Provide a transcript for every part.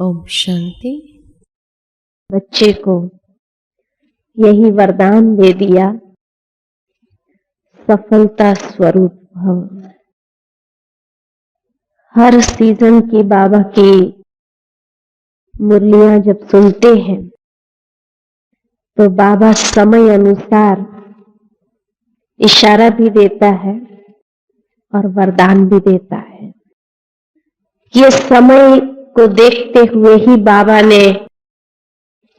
ओम शांति। बच्चे को यही वरदान दे दिया, सफलता स्वरूप भव। हर सीजन की बाबा की मुरलियां जब सुनते हैं तो बाबा समय अनुसार इशारा भी देता है और वरदान भी देता है। ये समय को देखते हुए ही बाबा ने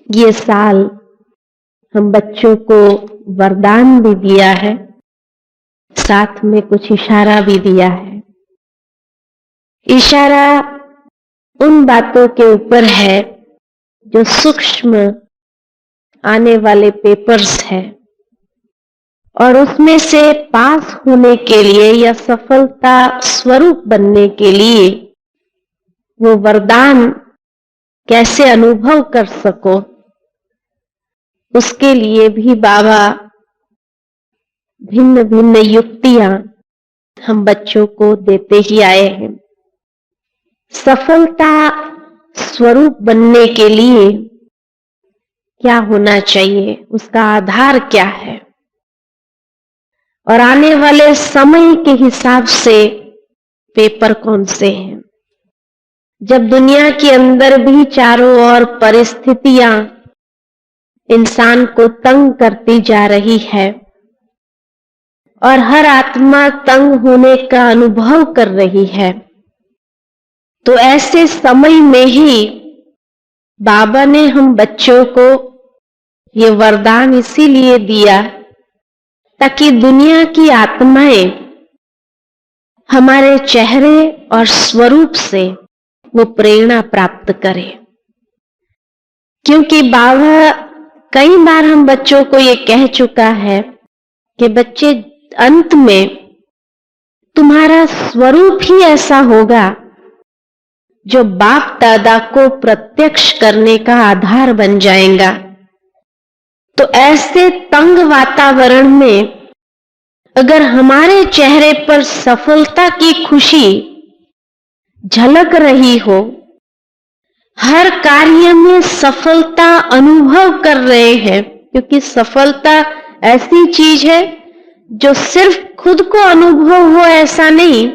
ये साल हम बच्चों को वरदान भी दिया है, साथ में कुछ इशारा भी दिया है। इशारा उन बातों के ऊपर है जो सूक्ष्म आने वाले पेपर्स है, और उसमें से पास होने के लिए या सफलता स्वरूप बनने के लिए वो वरदान कैसे अनुभव कर सको, उसके लिए भी बाबा भिन्न भिन्न युक्तियां हम बच्चों को देते ही आए हैं। सफलता स्वरूप बनने के लिए क्या होना चाहिए, उसका आधार क्या है, और आने वाले समय के हिसाब से पेपर कौन से हैं। जब दुनिया के अंदर भी चारों ओर परिस्थितियां इंसान को तंग करती जा रही है और हर आत्मा तंग होने का अनुभव कर रही है, तो ऐसे समय में ही बाबा ने हम बच्चों को ये वरदान इसीलिए दिया ताकि दुनिया की आत्माएं हमारे चेहरे और स्वरूप से वो प्रेरणा प्राप्त करें। क्योंकि बाबा कई बार हम बच्चों को ये कह चुका है कि बच्चे, अंत में तुम्हारा स्वरूप ही ऐसा होगा जो बाप दादा को प्रत्यक्ष करने का आधार बन जाएगा। तो ऐसे तंग वातावरण में अगर हमारे चेहरे पर सफलता की खुशी झलक रही हो, हर कार्य में सफलता अनुभव कर रहे हैं, क्योंकि सफलता ऐसी चीज है जो सिर्फ खुद को अनुभव हो ऐसा नहीं,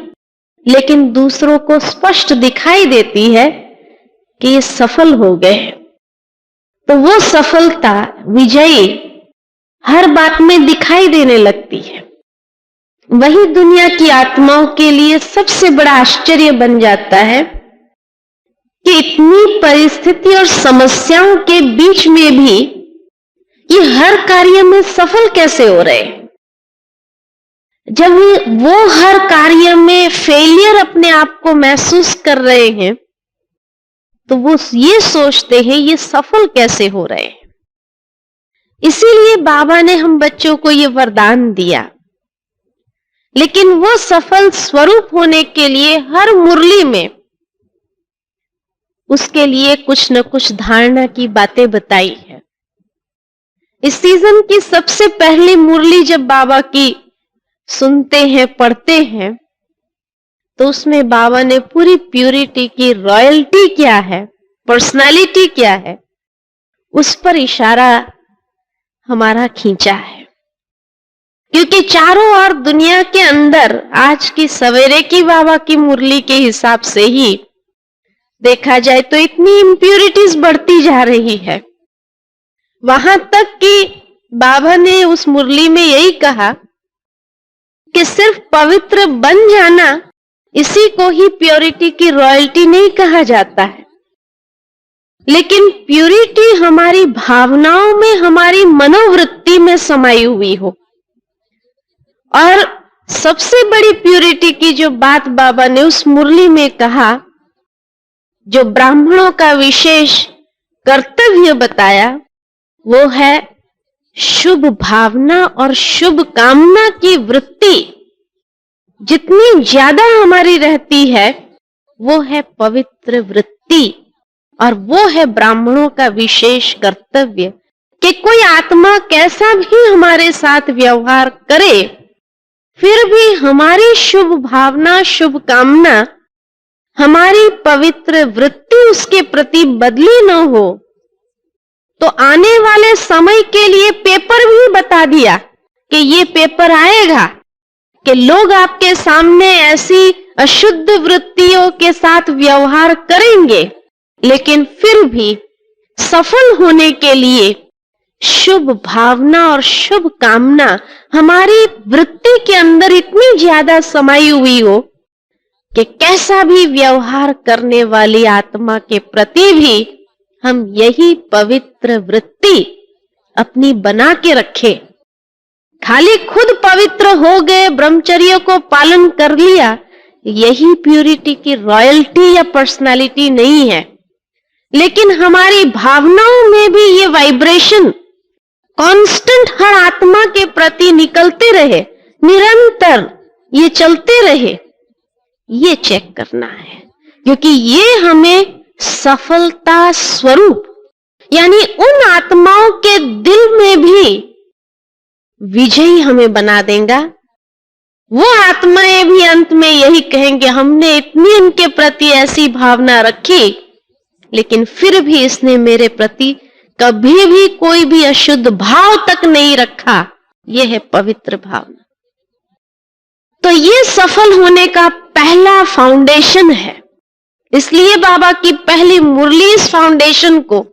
लेकिन दूसरों को स्पष्ट दिखाई देती है कि ये सफल हो गए। तो वो सफलता विजयी हर बात में दिखाई देने लगती है। वही दुनिया की आत्माओं के लिए सबसे बड़ा आश्चर्य बन जाता है कि इतनी परिस्थिति और समस्याओं के बीच में भी ये हर कार्य में सफल कैसे हो रहे हैं। जब वो हर कार्य में फेलियर अपने आप को महसूस कर रहे हैं तो वो ये सोचते हैं ये सफल कैसे हो रहे हैं। इसीलिए बाबा ने हम बच्चों को ये वरदान दिया, लेकिन वो सफल स्वरूप होने के लिए हर मुरली में उसके लिए कुछ न कुछ धारणा की बातें बताई है। इस सीजन की सबसे पहली मुरली जब बाबा की सुनते हैं, पढ़ते हैं, तो उसमें बाबा ने पूरी प्यूरिटी की रॉयल्टी क्या है, पर्सनालिटी क्या है, उस पर इशारा हमारा खींचा है। क्योंकि चारों ओर दुनिया के अंदर आज की सवेरे की बाबा की मुरली के हिसाब से ही देखा जाए तो इतनी इम्प्यूरिटीज बढ़ती जा रही है। वहां तक कि बाबा ने उस मुरली में यही कहा कि सिर्फ पवित्र बन जाना, इसी को ही प्योरिटी की रॉयल्टी नहीं कहा जाता है, लेकिन प्यूरिटी हमारी भावनाओं में, हमारी मनोवृत्ति में समाई हुई हो। और सबसे बड़ी प्यूरिटी की जो बात बाबा ने उस मुरली में कहा, जो ब्राह्मणों का विशेष कर्तव्य बताया, वो है शुभ भावना और शुभ कामना की वृत्ति जितनी ज्यादा हमारी रहती है वो है पवित्र वृत्ति, और वो है ब्राह्मणों का विशेष कर्तव्य कि कोई आत्मा कैसा भी हमारे साथ व्यवहार करे, फिर भी हमारी शुभ भावना, शुभ कामना हमारी पवित्र वृत्ति उसके प्रति बदली न हो, तो आने वाले समय के लिए पेपर भी बता दिया कि ये पेपर आएगा कि लोग आपके सामने ऐसी अशुद्ध वृत्तियों के साथ व्यवहार करेंगे, लेकिन फिर भी सफल होने के लिए शुभ भावना और शुभ कामना हमारी वृत्ति के अंदर इतनी ज्यादा समाई हुई हो कि कैसा भी व्यवहार करने वाली आत्मा के प्रति भी हम यही पवित्र वृत्ति अपनी बना के रखें। खाली खुद पवित्र हो गए, ब्रह्मचर्य को पालन कर लिया, यही प्यूरिटी की रॉयल्टी या पर्सनालिटी नहीं है। लेकिन हमारी भावनाओं में भी ये वाइब्रेशन कांस्टेंट हर आत्मा के प्रति निकलते रहे, निरंतर ये चलते रहे, ये चेक करना है। क्योंकि ये हमें सफलता स्वरूप यानी उन आत्माओं के दिल में भी विजयी हमें बना देगा। वो आत्माएं भी अंत में यही कहेंगे, हमने इतनी उनके प्रति ऐसी भावना रखी, लेकिन फिर भी इसने मेरे प्रति कभी भी कोई भी अशुद्ध भाव तक नहीं रखा। यह है पवित्र भावना। तो ये सफल होने का पहला फाउंडेशन है। इसलिए बाबा की पहली मुरली इस फाउंडेशन को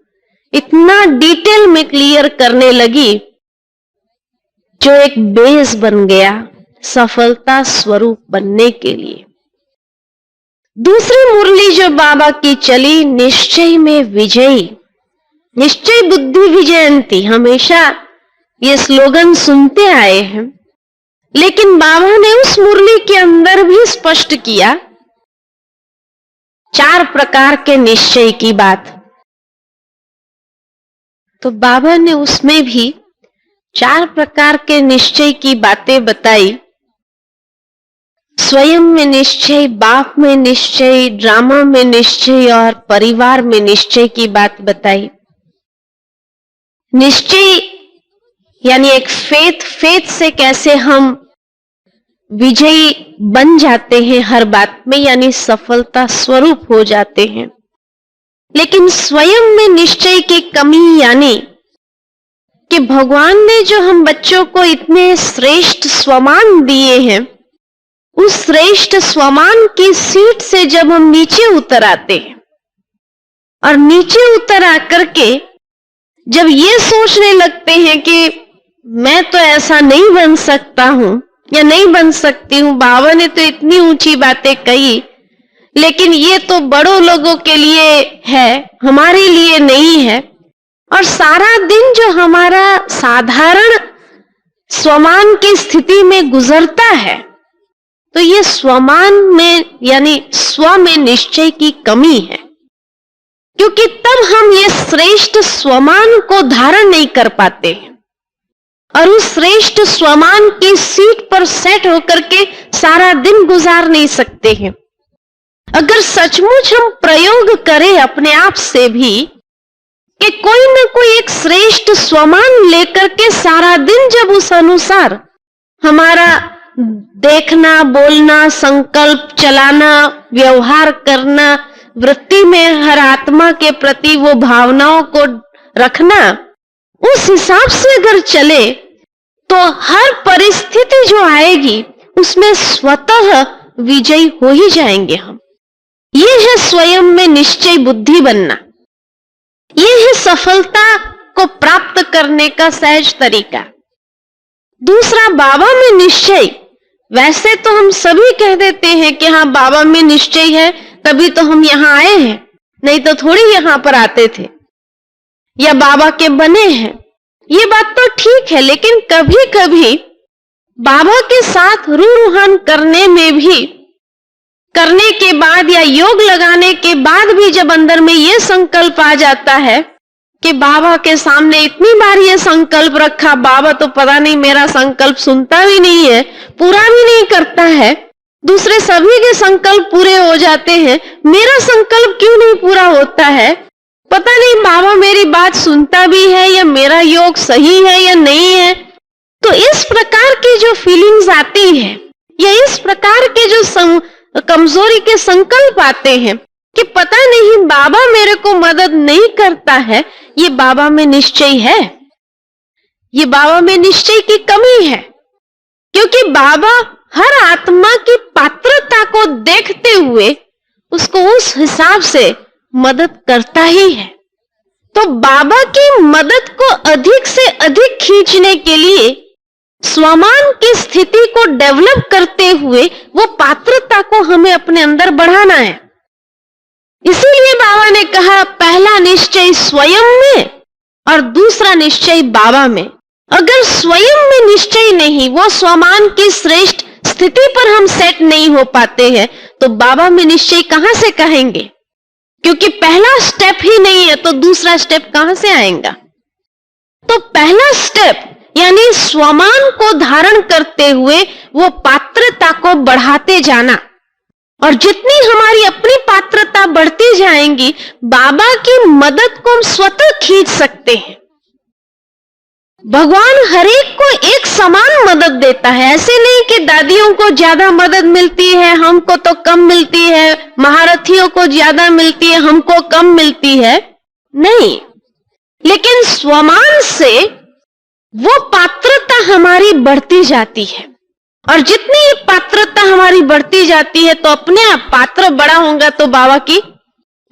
इतना डिटेल में क्लियर करने लगी, जो एक बेस बन गया सफलता स्वरूप बनने के लिए। दूसरी मुरली जो बाबा की चली, निश्चय में विजयी, निश्चय बुद्धि विजयंती। हमेशा ये स्लोगन सुनते आए हैं, लेकिन बाबा ने उस मुरली के अंदर भी स्पष्ट किया 4 प्रकार के निश्चय की बात। तो बाबा ने उसमें भी 4 प्रकार के निश्चय की बातें बताई। स्वयं में निश्चय, बाप में निश्चय, ड्रामा में निश्चय और परिवार में निश्चय की बात बताई। निश्चय यानी एक फेथ से कैसे हम विजयी बन जाते हैं हर बात में, यानी सफलता स्वरूप हो जाते हैं। लेकिन स्वयं में निश्चय की कमी यानी कि भगवान ने जो हम बच्चों को इतने श्रेष्ठ स्वमान दिए हैं, उस श्रेष्ठ स्वमान की सीट से जब हम नीचे उतर आते हैं और नीचे उतर आकर के जब ये सोचने लगते हैं कि मैं तो ऐसा नहीं बन सकता हूं या नहीं बन सकती हूं, बाबा ने तो इतनी ऊंची बातें कही, लेकिन ये तो बड़ों लोगों के लिए है, हमारे लिए नहीं है। और सारा दिन जो हमारा साधारण स्वमान की स्थिति में गुजरता है, तो ये स्वमान में यानी स्व में निश्चय की कमी है। क्योंकि तब हम ये श्रेष्ठ स्वमान को धारण नहीं कर पाते हैं और उस श्रेष्ठ स्वमान की सीट पर सेट होकर के सारा दिन गुजार नहीं सकते हैं। अगर सचमुच हम प्रयोग करें अपने आप से भी कि कोई ना कोई एक श्रेष्ठ स्वमान लेकर के सारा दिन जब उस अनुसार हमारा देखना, बोलना, संकल्प चलाना, व्यवहार करना, वृत्ति में हर आत्मा के प्रति वो भावनाओं को रखना, उस हिसाब से अगर चले तो हर परिस्थिति जो आएगी उसमें स्वतः विजयी हो ही जाएंगे हम। ये है स्वयं में निश्चय बुद्धि बनना। ये है सफलता को प्राप्त करने का सहज तरीका। दूसरा, बाबा में निश्चय। वैसे तो हम सभी कह देते हैं कि हाँ बाबा में निश्चय है तभी तो हम यहां आए हैं, नहीं तो थोड़ी यहां पर आते थे, या बाबा के बने हैं। ये बात तो ठीक है, लेकिन कभी कभी बाबा के साथ रूहान करने में भी, करने के बाद या योग लगाने के बाद भी जब अंदर में ये संकल्प आ जाता है कि बाबा के सामने इतनी बार ये संकल्प रखा, बाबा तो पता नहीं मेरा संकल्प सुनता भी नहीं है, पूरा भी नहीं करता है, दूसरे सभी के संकल्प पूरे हो जाते हैं, मेरा संकल्प क्यों नहीं पूरा होता है, पता नहीं बाबा मेरी बात सुनता भी है या मेरा योग सही है या नहीं है। तो इस प्रकार की जो फीलिंग्स आती है या इस प्रकार के जो कमजोरी के संकल्प आते हैं कि पता नहीं बाबा मेरे को मदद नहीं करता है, ये बाबा में निश्चय है, ये बाबा में निश्चय की कमी है। क्योंकि बाबा हर आत्मा की पात्रता को देखते हुए उसको उस हिसाब से मदद करता ही है। तो बाबा की मदद को अधिक से अधिक खींचने के लिए स्वमान की स्थिति को डेवलप करते हुए वो पात्रता को हमें अपने अंदर बढ़ाना है। इसीलिए बाबा ने कहा पहला निश्चय स्वयं में और दूसरा निश्चय बाबा में। अगर स्वयं में निश्चय नहीं, वो स्वमान की श्रेष्ठ स्थिति पर हम सेट नहीं हो पाते हैं, तो बाबा में निश्चय कहां से कहेंगे? क्योंकि पहला स्टेप ही नहीं है तो दूसरा स्टेप कहां से आएगा? तो पहला स्टेप यानी स्वमान को धारण करते हुए वो पात्रता को बढ़ाते जाना, और जितनी हमारी अपनी पात्रता बढ़ती जाएंगी, बाबा की मदद को हम स्वतः खींच सकते हैं। भगवान हरेक को एक समान मदद देता है। ऐसे नहीं कि दादियों को ज्यादा मदद मिलती है, हमको तो कम मिलती है, महारथियों को ज्यादा मिलती है, हमको कम मिलती है, नहीं। लेकिन स्वमान से वो पात्रता हमारी बढ़ती जाती है, और जितनी पात्रता हमारी बढ़ती जाती है तो अपने आप पात्र बड़ा होगा तो बाबा की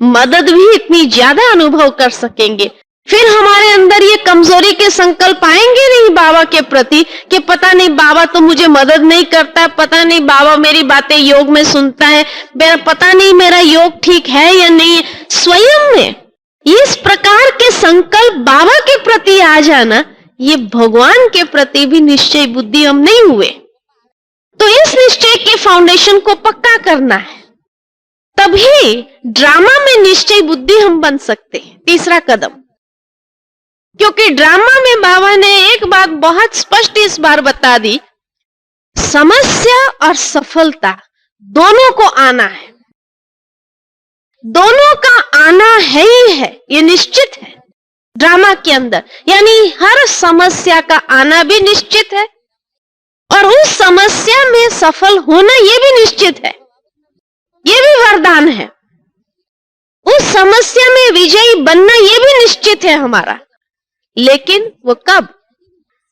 मदद भी इतनी ज्यादा अनुभव कर सकेंगे। फिर हमारे अंदर ये कमजोरी के संकल्प आएंगे नहीं बाबा के प्रति कि पता नहीं बाबा तो मुझे मदद नहीं करता, पता नहीं बाबा मेरी बातें योग में सुनता है, पता नहीं मेरा योग ठीक है या नहीं। स्वयं में इस प्रकार के संकल्प बाबा के प्रति आ जाना, ये भगवान के प्रति भी निश्चय बुद्धि हम नहीं हुए। तो इस निश्चय के फाउंडेशन को पक्का करना है, तभी ड्रामा में निश्चय बुद्धि हम बन सकते हैं। तीसरा कदम, क्योंकि ड्रामा में बाबा ने एक बात बहुत स्पष्ट इस बार बता दी, समस्या और सफलता दोनों को आना है, दोनों का आना है ही है, ये निश्चित है ड्रामा के अंदर। यानी हर समस्या का आना भी निश्चित है और उस समस्या में सफल होना ये भी निश्चित है, ये भी वरदान है। उस समस्या में विजयी बनना ये भी निश्चित है हमारा। लेकिन वो कब?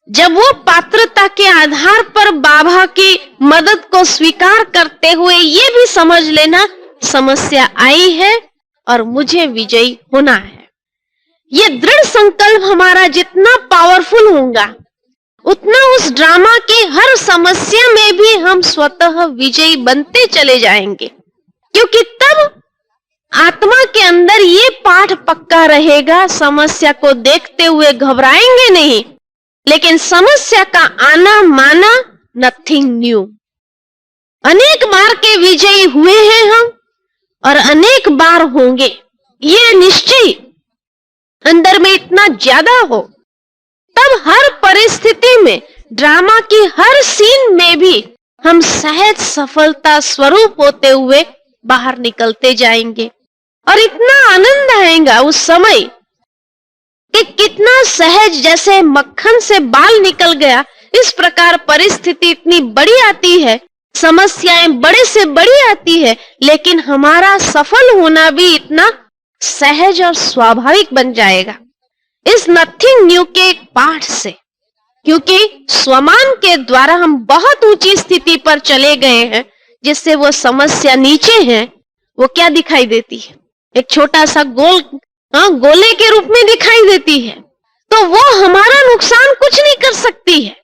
जब वो पात्रता के आधार पर बाबा की मदद को स्वीकार करते हुए ये भी समझ लेना समस्या आई है और मुझे विजयी होना है। ये दृढ़ संकल्प हमारा जितना पावरफुल होगा, उतना उस ड्रामा के हर समस्या में भी हम स्वतः विजयी बनते चले जाएंगे। क्योंकि तब आत्मा के अंदर ये पाठ पक्का रहेगा, समस्या को देखते हुए घबराएंगे नहीं, लेकिन समस्या का आना माना नथिंग न्यू। अनेक बार के विजयी हुए हैं हम और अनेक बार होंगे। ये निश्चय अंदर में इतना ज्यादा हो, तब हर परिस्थिति में, ड्रामा की हर सीन में भी हम सहज सफलता स्वरूप होते हुए बाहर निकलते जाएंगे। और इतना आनंद आएगा उस समय कि कितना सहज, जैसे मक्खन से बाल निकल गया, इस प्रकार परिस्थिति इतनी बड़ी आती है, समस्याएं बड़े से बड़ी आती है, लेकिन हमारा सफल होना भी इतना सहज और स्वाभाविक बन जाएगा इस नथिंग न्यू के एक पाठ से। क्योंकि स्वमान के द्वारा हम बहुत ऊंची स्थिति पर चले गए हैं, जिससे वो समस्या नीचे है वो क्या दिखाई देती है? एक छोटा सा गोले के रूप में दिखाई देती है। तो वो हमारा नुकसान कुछ नहीं कर सकती है।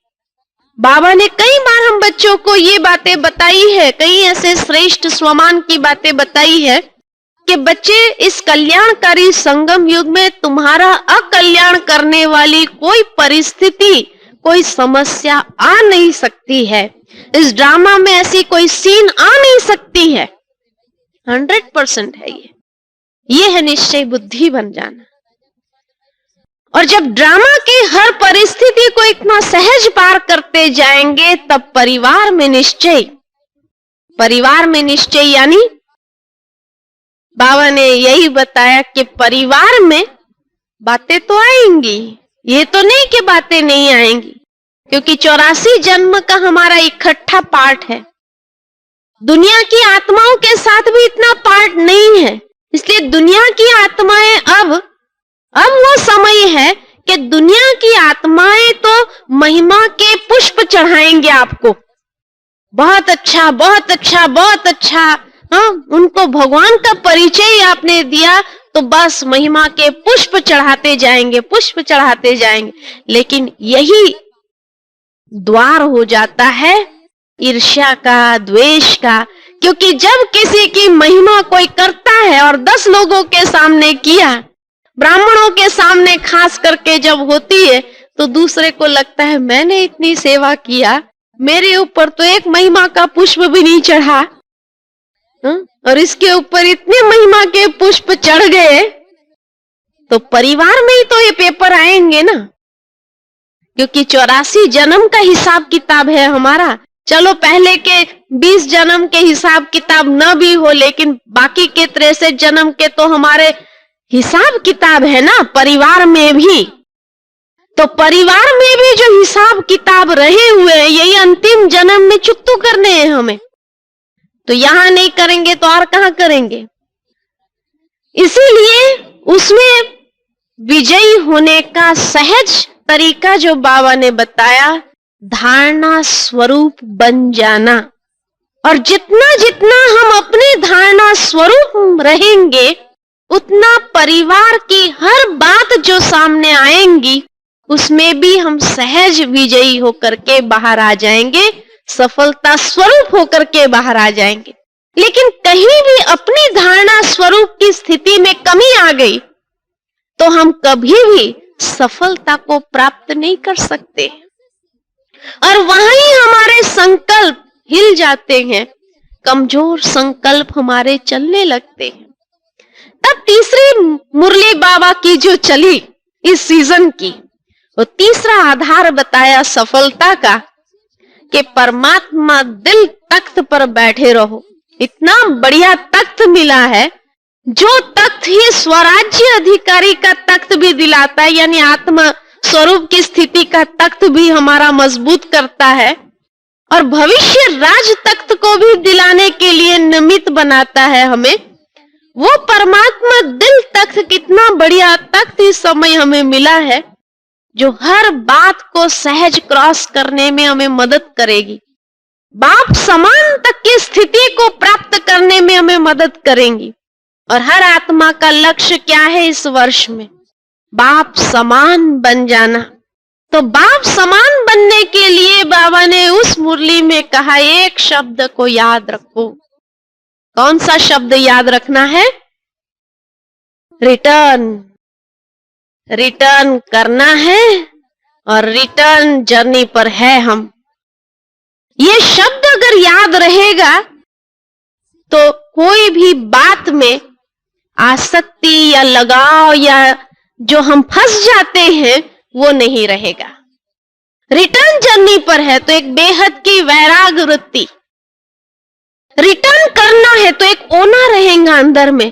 बाबा ने कई बार हम बच्चों को ये बातें बताई है, कई ऐसे श्रेष्ठ स्वमान की बातें बताई है कि बच्चे, इस कल्याणकारी संगम युग में तुम्हारा अकल्याण करने वाली कोई परिस्थिति, कोई समस्या आ नहीं सकती है। इस ड्रामा में ऐसी कोई सीन आ नहीं सकती है। 100% है ये है निश्चय बुद्धि बन जाना। और जब ड्रामा की हर परिस्थिति को इतना सहज पार करते जाएंगे, तब परिवार में निश्चय यानी बाबा ने यही बताया कि परिवार में बातें तो आएंगी, ये तो नहीं कि बातें नहीं आएंगी, क्योंकि 84 जन्म का हमारा इकट्ठा पाठ है। दुनिया की आत्माओं के साथ भी इतना पार्ट नहीं है। इसलिए दुनिया की आत्माएं अब वो समय है कि दुनिया की आत्माएं तो महिमा के पुष्प चढ़ाएंगे आपको। बहुत अच्छा, बहुत अच्छा, बहुत अच्छा। हाँ, उनको भगवान का परिचय आपने दिया तो बस महिमा के पुष्प चढ़ाते जाएंगे, पुष्प चढ़ाते जाएंगे। लेकिन यही द्वार हो जाता है ईर्ष्या का, द्वेष का। क्योंकि जब किसी की महिमा कोई करता है और 10 लोगों के सामने किया, ब्राह्मणों के सामने खास करके जब होती है, तो दूसरे को लगता है मैंने इतनी सेवा किया, मेरे ऊपर तो एक महिमा का पुष्प भी नहीं चढ़ा, और इसके ऊपर इतने महिमा के पुष्प चढ़ गए, तो परिवार में ही तो ये पेपर आएंगे ना। क्योंकि 84 जन्म का हिसाब किताब है हमारा। चलो पहले के 20 जन्म के हिसाब किताब न भी हो, लेकिन बाकी के 63 जन्म के तो हमारे हिसाब किताब है ना, परिवार में भी। तो परिवार में भी जो हिसाब किताब रहे हुए हैं, यही अंतिम जन्म में चुकतो करने हैं हमें। तो यहां नहीं करेंगे तो और कहां करेंगे। इसीलिए उसमें विजयी होने का सहज तरीका जो बाबा ने बताया, धारणा स्वरूप बन जाना। और जितना जितना हम अपने धारणा स्वरूप रहेंगे, उतना परिवार की हर बात जो सामने आएंगी, उसमें भी हम सहज विजयी होकर के बाहर आ जाएंगे, सफलता स्वरूप होकर के बाहर आ जाएंगे। लेकिन कहीं भी अपनी धारणा स्वरूप की स्थिति में कमी आ गई, तो हम कभी भी सफलता को प्राप्त नहीं कर सकते। और वहीं हमारे संकल्प हिल जाते हैं, कमजोर संकल्प हमारे चलने लगते हैं। तब तीसरी मुरली बाबा की जो चली इस सीजन की, वो तीसरा आधार बताया सफलता का, कि परमात्मा दिल तख्त पर बैठे रहो। इतना बढ़िया तख्त मिला है, जो तख्त ही स्वराज्य अधिकारी का तख्त भी दिलाता है, यानी आत्मा स्वरूप की स्थिति का तख्त भी हमारा मजबूत करता है, और भविष्य राज तख्त को भी दिलाने के लिए निमित्त बनाता है हमें। वो परमात्मा दिल तख्त, कितना बढ़िया तख्त इस समय हमें मिला है, जो हर बात को सहज क्रॉस करने में हमें मदद करेगी। बाप समान तक की स्थिति को प्राप्त करने में हमें मदद करेंगी। और हर आत्मा का लक्ष्य क्या है इस वर्ष में? बाप समान बन जाना। तो बाप समान बनने के लिए बाबा ने उस मुरली में कहा, एक शब्द को याद रखो। कौन सा शब्द याद रखना है? रिटर्न। रिटर्न करना है, और रिटर्न जर्नी पर है हम। ये शब्द अगर याद रहेगा, तो कोई भी बात में आसक्ति या लगाव या जो हम फंस जाते हैं, वो नहीं रहेगा। रिटर्न जर्नी पर है तो एक बेहद की वैराग वृत्ति। रिटर्न करना है तो एक ओना रहेगा अंदर में,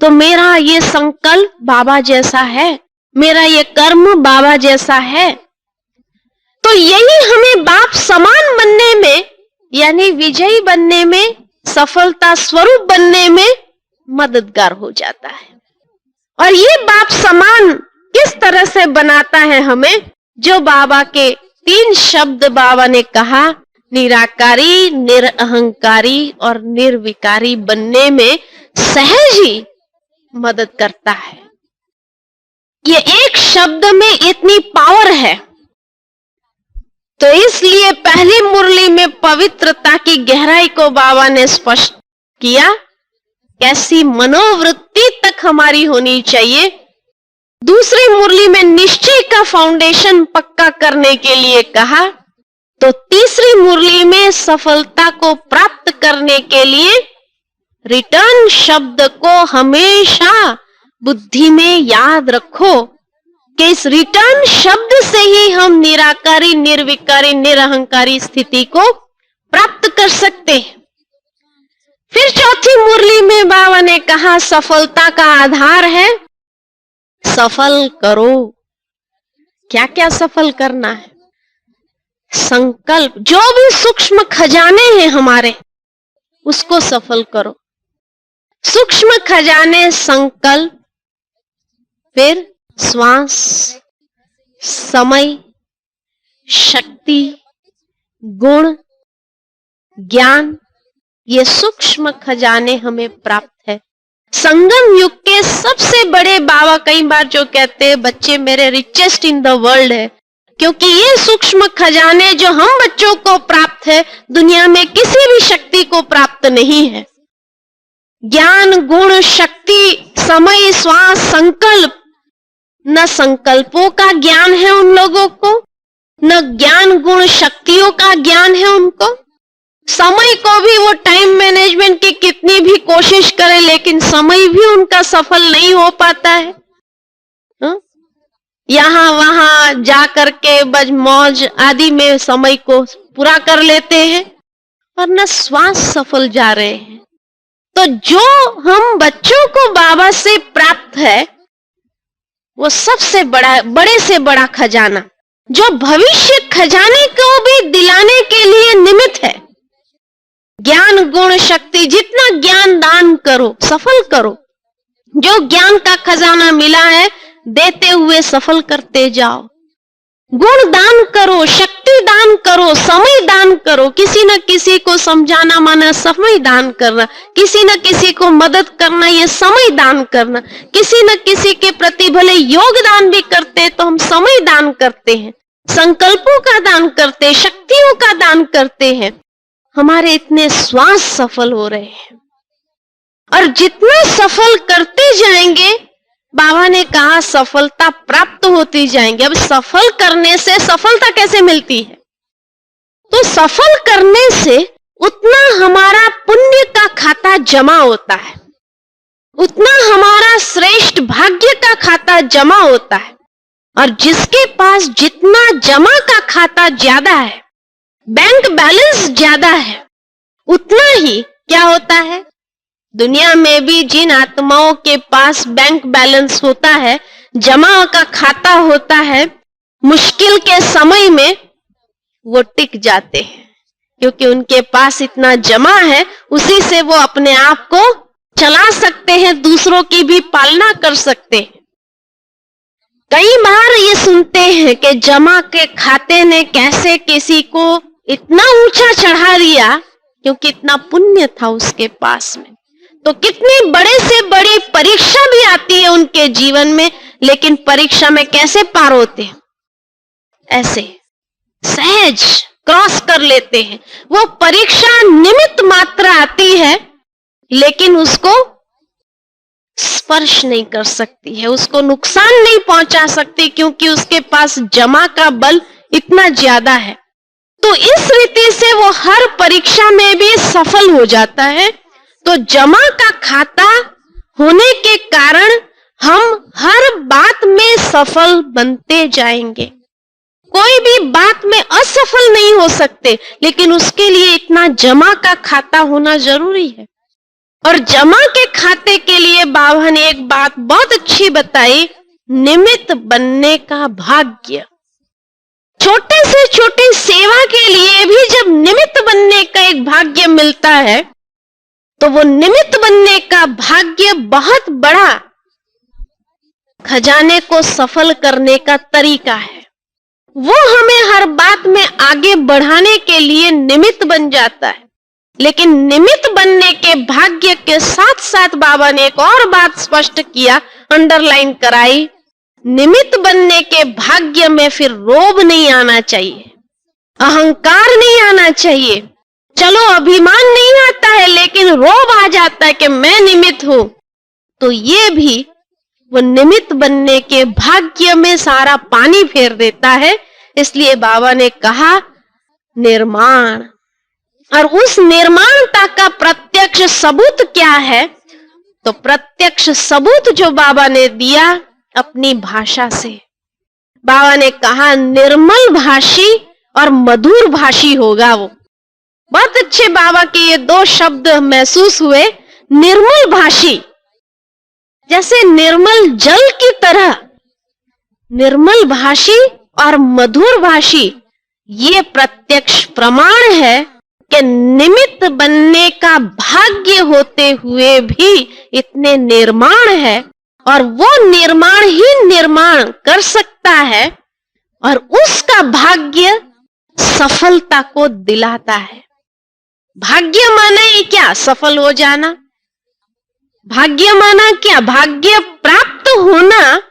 तो मेरा ये संकल्प बाबा जैसा है, मेरा ये कर्म बाबा जैसा है। तो यही हमें बाप समान बनने में, यानी विजयी बनने में, सफलता स्वरूप बनने में मददगार हो जाता है। और ये बाप समान किस तरह से बनाता है हमें? जो बाबा के 3 शब्द बाबा ने कहा, निराकारी, निरअहंकारी और निर्विकारी बनने में सहज ही मदद करता है। ये एक शब्द में इतनी पावर है। तो इसलिए पहली मुरली में पवित्रता की गहराई को बाबा ने स्पष्ट किया, कैसी मनोवृत्ति तक हमारी होनी चाहिए। दूसरी मुरली में निश्चय का फाउंडेशन पक्का करने के लिए कहा। तो तीसरी मुरली में सफलता को प्राप्त करने के लिए रिटर्न शब्द को हमेशा बुद्धि में याद रखो, कि इस रिटर्न शब्द से ही हम निराकारी, निर्विकारी, निरअहंकारी स्थिति को प्राप्त कर सकते हैं। फिर चौथी मुरली में बाबा ने कहा, सफलता का आधार है सफल करो। क्या क्या सफल करना है? संकल्प। जो भी सूक्ष्म खजाने हैं हमारे, उसको सफल करो। सूक्ष्म खजाने संकल्प, फिर श्वास, समय, शक्ति, गुण, ज्ञान, ये सूक्ष्म खजाने हमें प्राप्त है। संगम युग के सबसे बड़े बाबा कई बार जो कहते हैं बच्चे मेरे रिचेस्ट इन द वर्ल्ड है, क्योंकि ये सूक्ष्म खजाने जो हम बच्चों को प्राप्त है दुनिया में किसी भी शक्ति को प्राप्त नहीं है। ज्ञान, गुण, शक्ति, समय, श्वास, संकल्प, न संकल्पों का ज्ञान है उन लोगों को, न ज्ञान गुण शक्तियों का ज्ञान है उनको। समय को भी वो टाइम मैनेजमेंट की कितनी भी कोशिश करे लेकिन समय भी उनका सफल नहीं हो पाता है। यहां वहां जा करके बज मौज आदि में समय को पूरा कर लेते हैं और न श्वास सफल जा रहे हैं। तो जो हम बच्चों को बाबा से प्राप्त है वो सबसे बड़े से बड़ा खजाना, जो भविष्य खजाने को भी दिलाने के लिए निमित्त है। ज्ञान, गुण, शक्ति, जितना ज्ञान दान करो सफल करो। जो ज्ञान का खजाना मिला है देते हुए सफल करते जाओ। गुण दान करो, शक्ति दान करो, समय दान करो। किसी न किसी को समझाना माना समय दान करना, किसी न किसी को मदद करना ये समय दान करना। किसी न किसी के प्रति भले योगदान भी करते हैं तो हम समय दान करते हैं, संकल्पों का दान करते हैं, शक्तियों का दान करते हैं। हमारे इतने श्वास सफल हो रहे हैं और जितना सफल करते जाएंगे बाबा ने कहा सफलता प्राप्त होती जाएंगी। अब सफल करने से सफलता कैसे मिलती है? तो सफल करने से उतना हमारा पुण्य का खाता जमा होता है, उतना हमारा श्रेष्ठ भाग्य का खाता जमा होता है। और जिसके पास जितना जमा का खाता ज्यादा है, बैंक बैलेंस ज्यादा है, उतना ही क्या होता है, दुनिया में भी जिन आत्माओं के पास बैंक बैलेंस होता है, जमा का खाता होता है, मुश्किल के समय में वो टिक जाते हैं क्योंकि उनके पास इतना जमा है, उसी से वो अपने आप को चला सकते हैं, दूसरों की भी पालना कर सकते हैं। कई बार ये सुनते हैं कि जमा के खाते ने कैसे किसी को इतना ऊंचा चढ़ा दिया क्योंकि इतना पुण्य था उसके पास में। तो कितनी बड़े से बड़ी परीक्षा भी आती है उनके जीवन में, लेकिन परीक्षा में कैसे पार होते हैं? ऐसे सहज क्रॉस कर लेते हैं। वो परीक्षा निमित्त मात्र आती है लेकिन उसको स्पर्श नहीं कर सकती है, उसको नुकसान नहीं पहुंचा सकती क्योंकि उसके पास जमा का बल इतना ज्यादा है। तो इस रीति से वो हर परीक्षा में भी सफल हो जाता है। तो जमा का खाता होने के कारण हम हर बात में सफल बनते जाएंगे। कोई भी बात में असफल नहीं हो सकते, लेकिन उसके लिए इतना जमा का खाता होना जरूरी है। और जमा के खाते के लिए बाबा ने एक बात बहुत अच्छी बताई, निमित्त बनने का भाग्य। छोटे से छोटी सेवा के लिए भी जब निमित्त बनने का एक भाग्य मिलता है तो वो निमित्त बनने का भाग्य बहुत बड़ा खजाने को सफल करने का तरीका है। वो हमें हर बात में आगे बढ़ाने के लिए निमित्त बन जाता है। लेकिन निमित्त बनने के भाग्य के साथ साथ बाबा ने एक और बात स्पष्ट किया, अंडरलाइन कराई, निमित्त बनने के भाग्य में फिर रोब नहीं आना चाहिए, अहंकार नहीं आना चाहिए। चलो अभिमान नहीं आता है लेकिन रोब आ जाता है कि मैं निमित्त हूं, तो ये भी वो निमित्त बनने के भाग्य में सारा पानी फेर देता है। इसलिए बाबा ने कहा निर्माण, और उस निर्माणता का प्रत्यक्ष सबूत क्या है? तो प्रत्यक्ष सबूत जो बाबा ने दिया अपनी भाषा से। बाबा ने कहा निर्मल भाषी और मधुर भाषी होगा वो। बहुत अच्छे बाबा के ये दो शब्द महसूस हुए, निर्मल भाषी, जैसे निर्मल जल की तरह निर्मल भाषी और मधुर भाषी। ये प्रत्यक्ष प्रमाण है कि निमित्त बनने का भाग्य होते हुए भी इतने निर्माण है, और वो निर्माण ही निर्माण कर सकता है, और उसका भाग्य सफलता को दिलाता है। भाग्य माना ये क्या? सफल हो जाना। भाग्य माना क्या? भाग्य प्राप्त होना,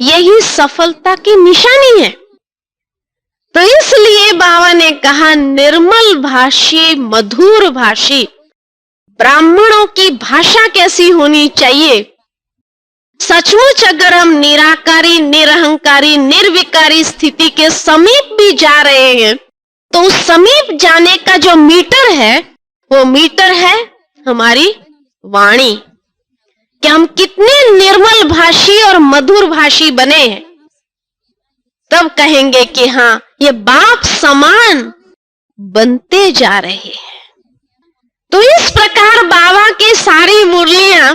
यही सफलता की निशानी है। तो इसलिए बाबा ने कहा, निर्मल भाषी, मधुर भाषी। ब्राह्मणों की भाषा कैसी होनी चाहिए? सचमुच अगर हम निराकारी, निरहंकारी, निर्विकारी स्थिति के समीप भी जा रहे हैं, तो उस समीप जाने का जो मीटर है, वो मीटर है हमारी वाणी, कि हम कितने निर्मल भाषी और मधुर भाषी बने हैं। तब कहेंगे कि हाँ, ये बाप समान बनते जा रहे हैं। तो इस प्रकार बाबा की सारी मुरलियां,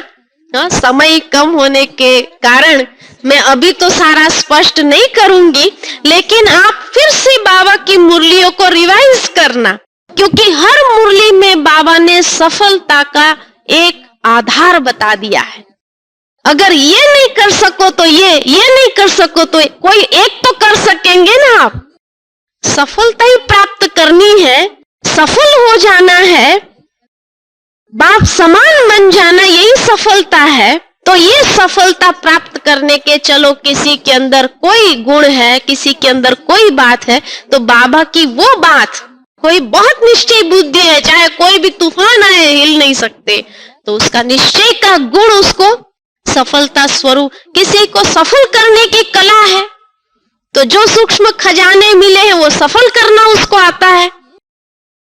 समय कम होने के कारण मैं अभी तो सारा स्पष्ट नहीं करूंगी, लेकिन आप फिर से बाबा की मुरलियों को रिवाइज करना, क्योंकि हर मुरली में बाबा ने सफलता का एक आधार बता दिया है। अगर ये नहीं कर सको तो ये नहीं कर सको तो कोई एक तो कर सकेंगे ना आप। सफलता ही प्राप्त करनी है, सफल हो जाना है, बाप समान बन जाना, यही सफलता है। तो ये सफलता प्राप्त करने के, चलो किसी के अंदर कोई गुण है, किसी के अंदर कोई बात है, तो बाबा की वो बात, कोई बहुत निश्चय बुद्धि है, चाहे कोई भी तूफान आए हिल नहीं सकते, तो उसका निश्चय का गुण उसको सफलता स्वरूप। किसी को सफल करने की कला है, तो जो सूक्ष्म खजाने मिले हैं वो सफल करना उसको आता है,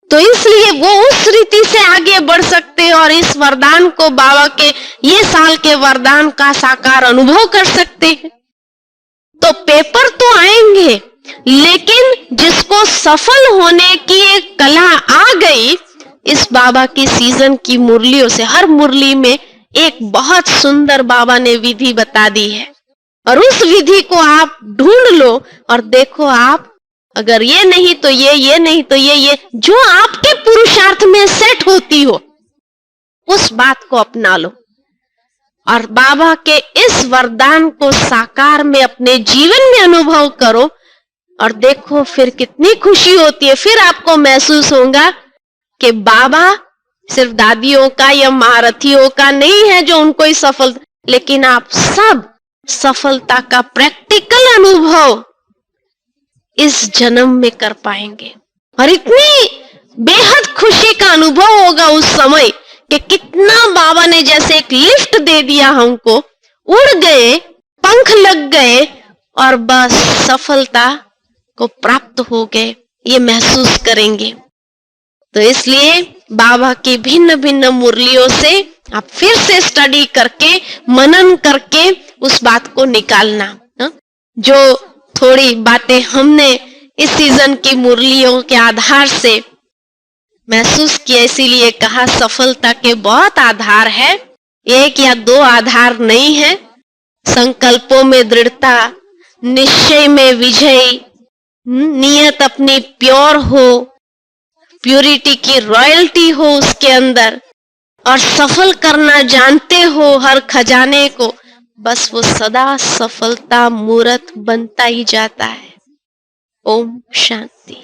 तो इसलिए वो उस रीति से आगे बढ़ सकते हैं और इस वरदान को, बाबा के ये साल के वरदान का साकार अनुभव कर सकते हैं। तो पेपर तो आएंगे, लेकिन जिसको सफल होने की एक कला आ गई, इस बाबा की सीजन की मुरलियों से, हर मुरली में एक बहुत सुंदर बाबा ने विधि बता दी है, और उस विधि को आप ढूंढ लो और देखो, आप अगर ये नहीं तो ये नहीं तो ये जो आपके पुरुषार्थ में सेट होती हो, उस बात को अपना लो और बाबा के इस वरदान को साकार में अपने जीवन में अनुभव करो, और देखो फिर कितनी खुशी होती है। फिर आपको महसूस होगा कि बाबा सिर्फ दादियों का या महारथियों का नहीं है जो उनको ही सफल, लेकिन आप सब सफलता का प्रैक्टिकल अनुभव इस जन्म में कर पाएंगे, और इतनी बेहद खुशी का अनुभव होगा उस समय कि कितना बाबा ने जैसे एक लिफ्ट दे दिया हमको, उड़ गए, पंख लग गए और बस सफलता को प्राप्त हो गए, ये महसूस करेंगे। तो इसलिए बाबा की भिन्न भिन्न मुरलियों से आप फिर से स्टडी करके, मनन करके उस बात को निकालना। जो थोड़ी बातें हमने इस सीजन की मुरलियों के आधार से महसूस किया, इसीलिए कहा सफलता के बहुत आधार है, एक या दो आधार नहीं है। संकल्पों में दृढ़ता, निश्चय में विजय, नियत अपनी प्योर हो, प्यूरिटी की रॉयल्टी हो उसके अंदर, और सफल करना जानते हो हर खजाने को, बस वो सदा सफलता मूर्त बनता ही जाता है। ओम शांति।